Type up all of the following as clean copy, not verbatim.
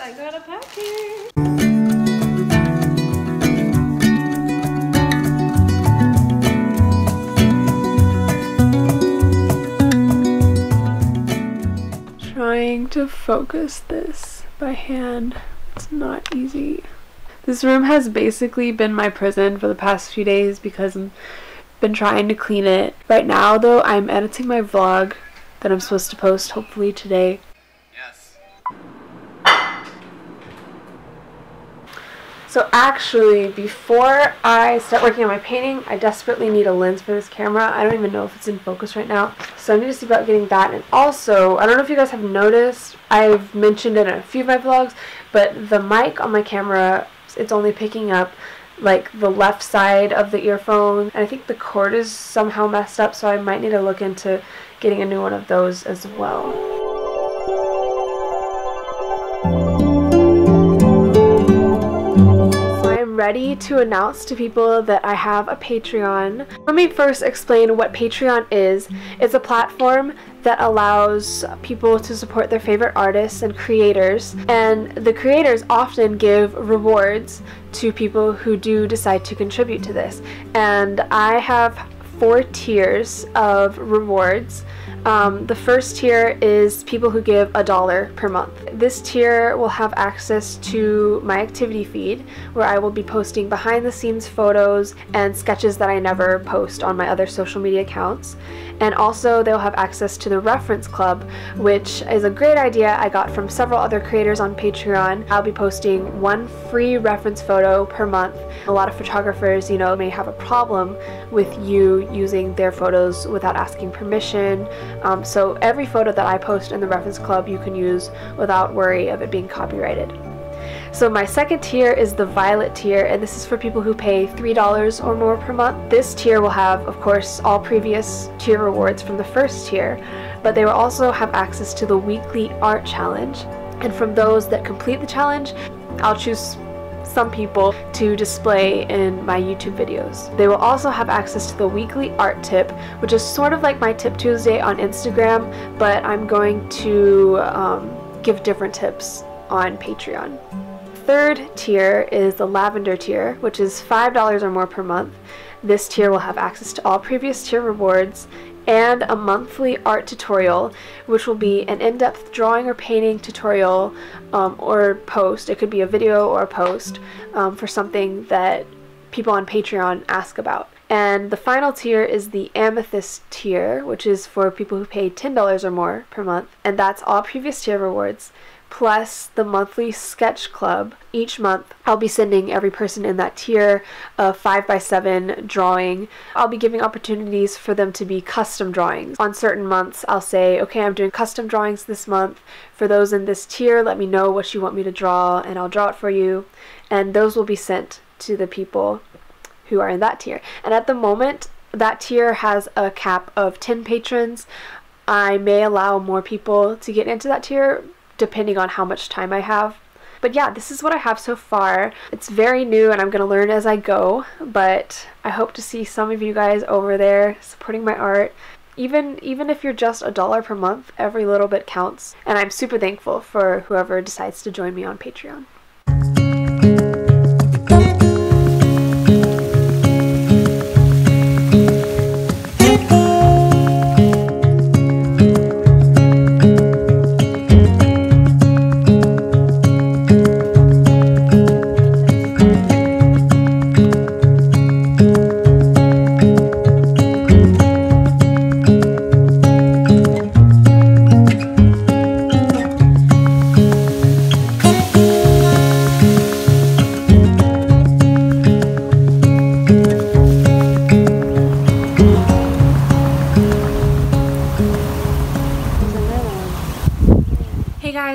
I got a package. Trying to focus this by hand. It's not easy. This room has basically been my prison for the past few days because I've been trying to clean it. Right now though, I'm editing my vlog that I'm supposed to post hopefully today. Yes. So actually, before I start working on my painting, I desperately need a lens for this camera. I don't even know if it's in focus right now. So I need to see about getting that. And also, I don't know if you guys have noticed, I've mentioned it in a few of my vlogs, but the mic on my camera, it's only picking up like the left side of the earphone. And I think the cord is somehow messed up, so I might need to look into getting a new one of those as well. Ready to announce to people that I have a Patreon. Let me first explain what Patreon is. It's a platform that allows people to support their favorite artists and creators, and the creators often give rewards to people who do decide to contribute to this. And I have 4 tiers of rewards. The first tier is people who give $1 per month. This tier will have access to my activity feed, where I will be posting behind the scenes photos and sketches that I never post on my other social media accounts. And also they'll have access to the reference club, which is a great idea I got from several other creators on Patreon. I'll be posting 1 free reference photo per month. A lot of photographers, you know, may have a problem with you using their photos without asking permission. So every photo that I post in the reference club you can use without worry of it being copyrighted. So my second tier is the violet tier, and this is for people who pay $3 or more per month. This tier will have, of course, all previous tier rewards from the first tier, but they will also have access to the weekly art challenge. And from those that complete the challenge, I'll choose some people to display in my YouTube videos. They will also have access to the weekly art tip, which is sort of like my Tip Tuesday on Instagram, but I'm going to give different tips on Patreon. Third tier is the lavender tier, which is $5 or more per month. This tier will have access to all previous tier rewards and a monthly art tutorial, which will be an in-depth drawing or painting tutorial or post. It could be a video or a post for something that people on Patreon ask about. And the final tier is the amethyst tier, which is for people who pay $10 or more per month, and that's all previous tier rewards plus the monthly sketch club. Each month I'll be sending every person in that tier a 5x7 drawing. I'll be giving opportunities for them to be custom drawings. On certain months I'll say, okay, I'm doing custom drawings this month. For those in this tier, let me know what you want me to draw and I'll draw it for you. And those will be sent to the people who are in that tier. And at the moment, that tier has a cap of 10 patrons. I may allow more people to get into that tier depending on how much time I have. But yeah, this is what I have so far. It's very new and I'm gonna learn as I go, but I hope to see some of you guys over there supporting my art. Even if you're just $1 per month, every little bit counts. And I'm super thankful for whoever decides to join me on Patreon.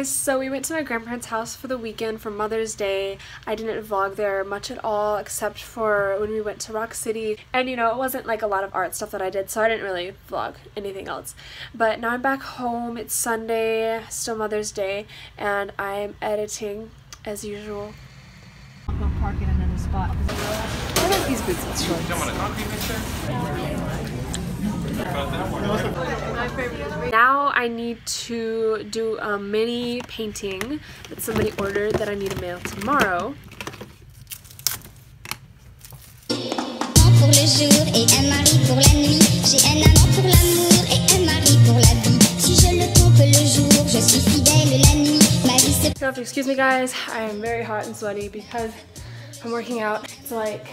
So we went to my grandparents' house for the weekend for Mother's Day. I didn't vlog there much at all except for when we went to Rock City, and you know, it wasn't like a lot of art stuff that I did, so I didn't really vlog anything else. But now I'm back home. It's Sunday, still Mother's Day, and I'm editing as usual. I'll go park in another spot. I like these boots and shorts. Do you want a concrete mixer? Now I need to do a mini painting that somebody ordered that I need to mail tomorrow. Pour le jour et un mari pour la nuit. J'ai un amant pour l'amour et un mari pour la vie. Si je le trompe le jour, je suis fidèle la nuit. Ma vie se... You'll have to excuse me, guys. I am very hot and sweaty because I'm working out. It's like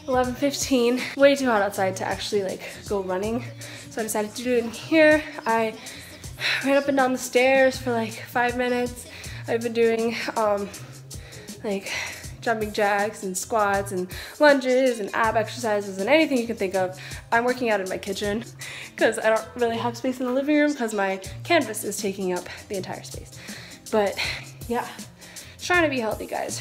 11:15. Way too hot outside to actually like go running. So I decided to do it in here. I ran up and down the stairs for like 5 minutes. I've been doing like jumping jacks and squats and lunges and ab exercises and anything you can think of. I'm working out in my kitchen because I don't really have space in the living room because my canvas is taking up the entire space. But yeah, trying to be healthy, guys.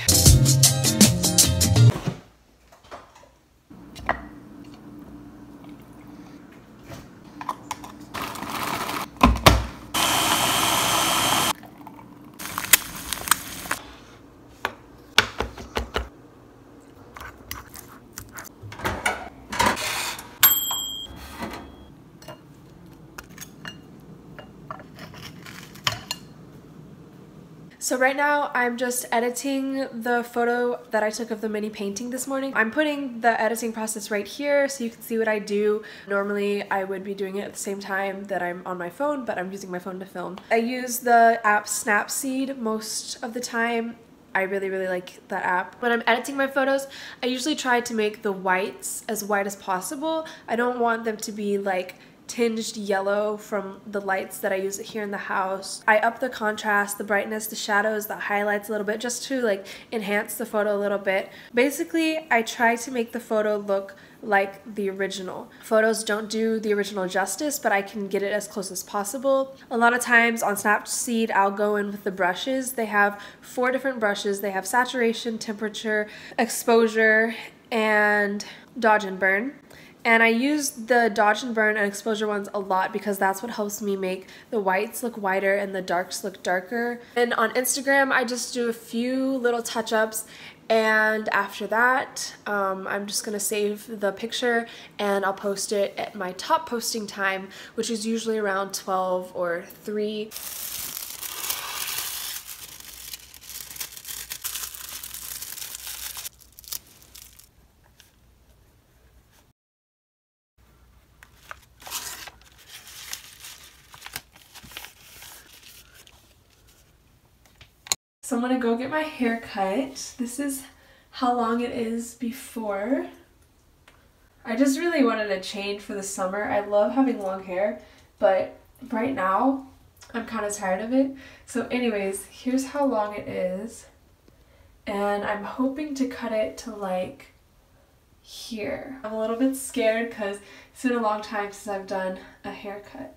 So right now I'm just editing the photo that I took of the mini painting this morning. I'm putting the editing process right here so you can see what I do. Normally I would be doing it at the same time that I'm on my phone, but I'm using my phone to film. I use the app Snapseed most of the time. I really like that app. When I'm editing my photos, I usually try to make the whites as white as possible. I don't want them to be like tinged yellow from the lights that I use here in the house. I up the contrast, the brightness, the shadows, the highlights a little bit just to like enhance the photo a little bit. Basically, I try to make the photo look like the original. Photos don't do the original justice, but I can get it as close as possible. A lot of times on Snapseed, I'll go in with the brushes. They have 4 different brushes. They have saturation, temperature, exposure, and dodge and burn. And I use the dodge and burn and exposure ones a lot because that's what helps me make the whites look whiter and the darks look darker. And on Instagram, I just do a few little touch-ups, and after that, I'm just gonna save the picture and I'll post it at my top posting time, which is usually around 12 or 3. So I'm gonna go get my hair cut. This is how long it is before. I just really wanted a change for the summer. I love having long hair, but right now I'm kind of tired of it. So anyways, here's how long it is. And I'm hoping to cut it to like here. I'm a little bit scared because it's been a long time since I've done a haircut.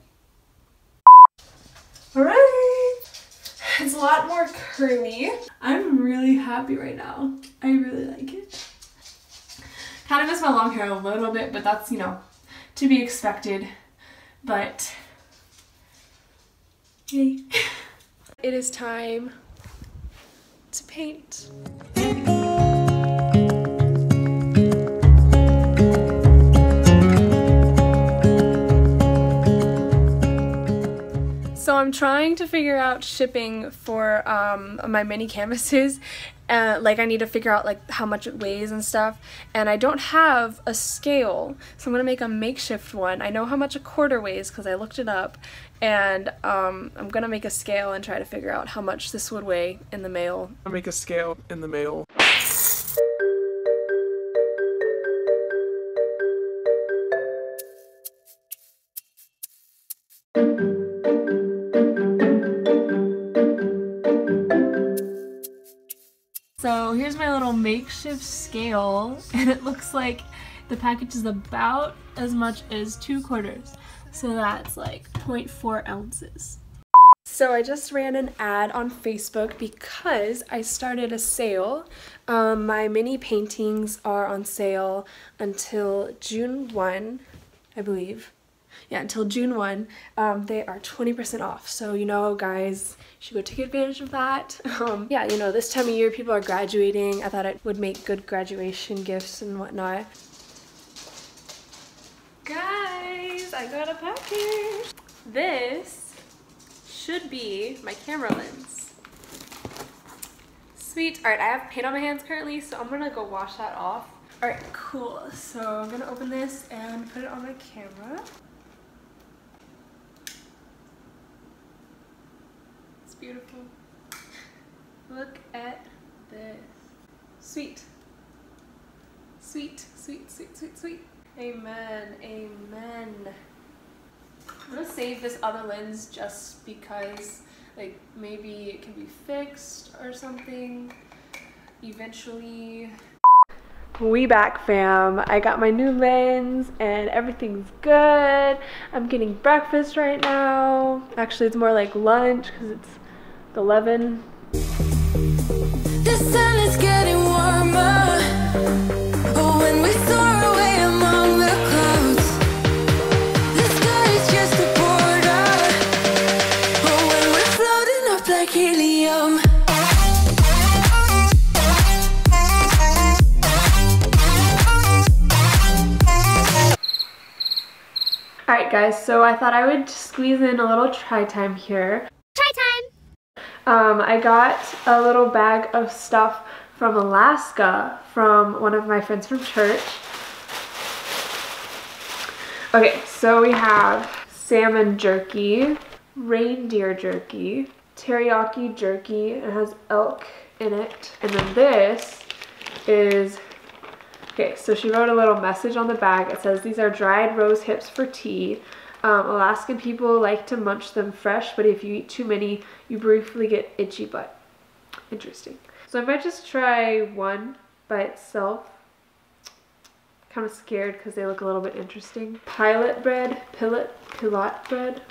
Alright! It's a lot more curly. I'm really happy right now. I really like it. Kind of miss my long hair a little bit, but that's, you know, to be expected. But, yay. It is time to paint. So I'm trying to figure out shipping for my mini canvases. Like I need to figure out like how much it weighs and stuff, and I don't have a scale, so I'm gonna make a makeshift one. I know how much a quarter weighs because I looked it up, and I'm gonna make a scale and try to figure out how much this would weigh in the mail. I'll make a scale in the mail. So here's my little makeshift scale, and it looks like the package is about as much as 2 quarters. So that's like 0.4 ounces. So I just ran an ad on Facebook because I started a sale. My mini paintings are on sale until June 1, I believe. Yeah, until June 1, they are 20% off. So, you know, guys, you should go take advantage of that. Yeah, you know, this time of year, people are graduating. I thought it would make good graduation gifts and whatnot. Guys, I got a package. This should be my camera lens. Sweet. All right, I have paint on my hands currently, so I'm gonna go wash that off. All right, cool. So I'm gonna open this and put it on my camera. It's beautiful. Look at this. Sweet. Sweet, sweet, sweet, sweet, sweet. Amen, amen. I'm gonna save this other lens just because, like, maybe it can be fixed or something eventually. We back, fam. I got my new lens and everything's good. I'm getting breakfast right now. Actually, it's more like lunch because it's 11. The sun is getting warmer. Oh, when we soar away among the clouds, the sky is just a border. Oh, when we're floating up like helium. Alright guys, so I thought I would squeeze in a little try time here. Try time! I got a little bag of stuff from Alaska from one of my friends from church. Okay, so we have salmon jerky, reindeer jerky, teriyaki jerky, it has elk in it, and then this is, okay, so she wrote a little message on the bag. It says, these are dried rose hips for tea. Alaskan people like to munch them fresh, but if you eat too many, you briefly get itchy butt. Interesting. So I might just try one by itself. Kind of scared because they look a little bit interesting. Pilot bread, pilot bread.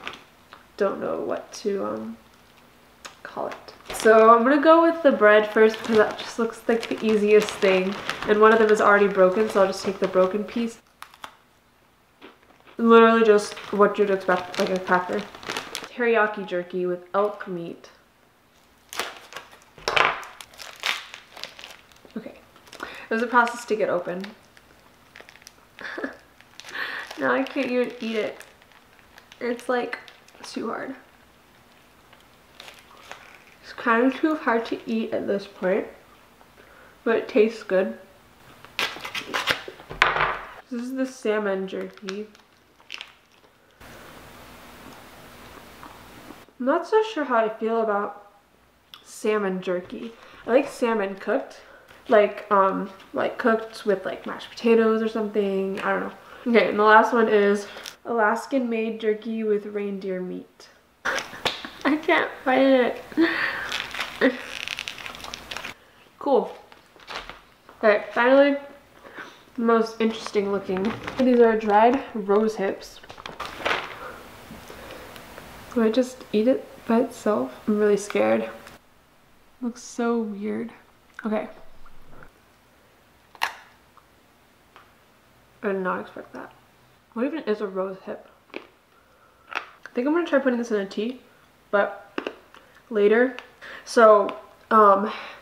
Don't know what to call it. So I'm gonna go with the bread first because that just looks like the easiest thing. And one of them is already broken, so I'll just take the broken piece. Literally just what you'd expect, like a cracker. Teriyaki jerky with elk meat. Okay, it was a process to get open. Now I can't even eat it. It's like too hard. It's kind of too hard to eat at this point, but it tastes good. This is the salmon jerky. I'm not so sure how I feel about salmon jerky. I like salmon cooked, like cooked with like mashed potatoes or something. I don't know. Okay, and the last one is Alaskan made jerky with reindeer meat. I can't find it. Cool. Okay, finally, the most interesting looking. These are dried rose hips. Do I just eat it by itself? I'm really scared. Looks so weird. Okay. I did not expect that. What even is a rose hip? I think I'm gonna try putting this in a tea, but later. So,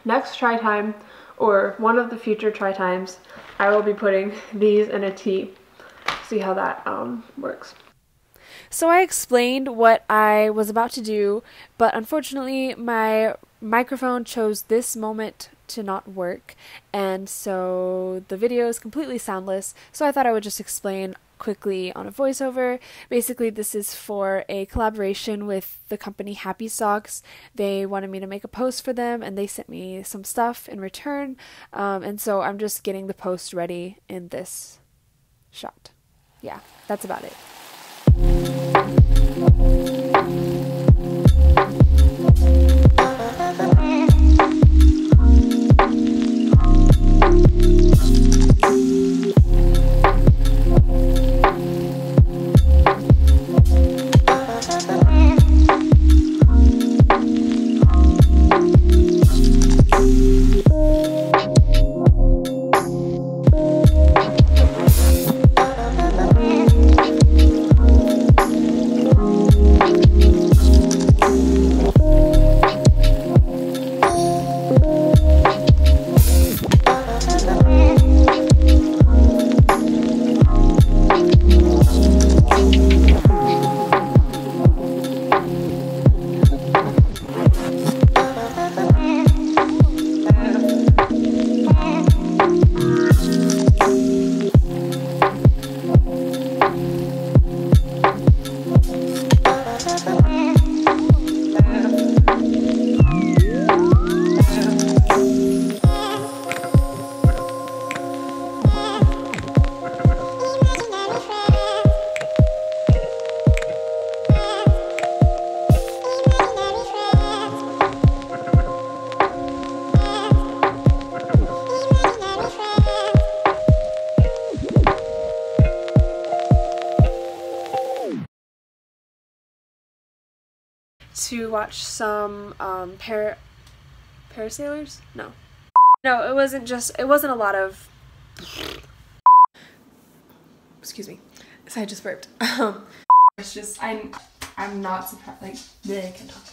next try time, or one of the future try times, I will be putting these in a tea. See how that works. So I explained what I was about to do, but unfortunately my microphone chose this moment to not work, and so the video is completely soundless, so I thought I would just explain quickly on a voiceover. Basically, this is for a collaboration with the company Happy Socks. They wanted me to make a post for them, and they sent me some stuff in return, and so I'm just getting the post ready in this shot. Yeah, that's about it. to watch some parasailers? No. No, it wasn't a lot of, excuse me, so I just burped. It's just, I'm not surprised, like, I can't talk.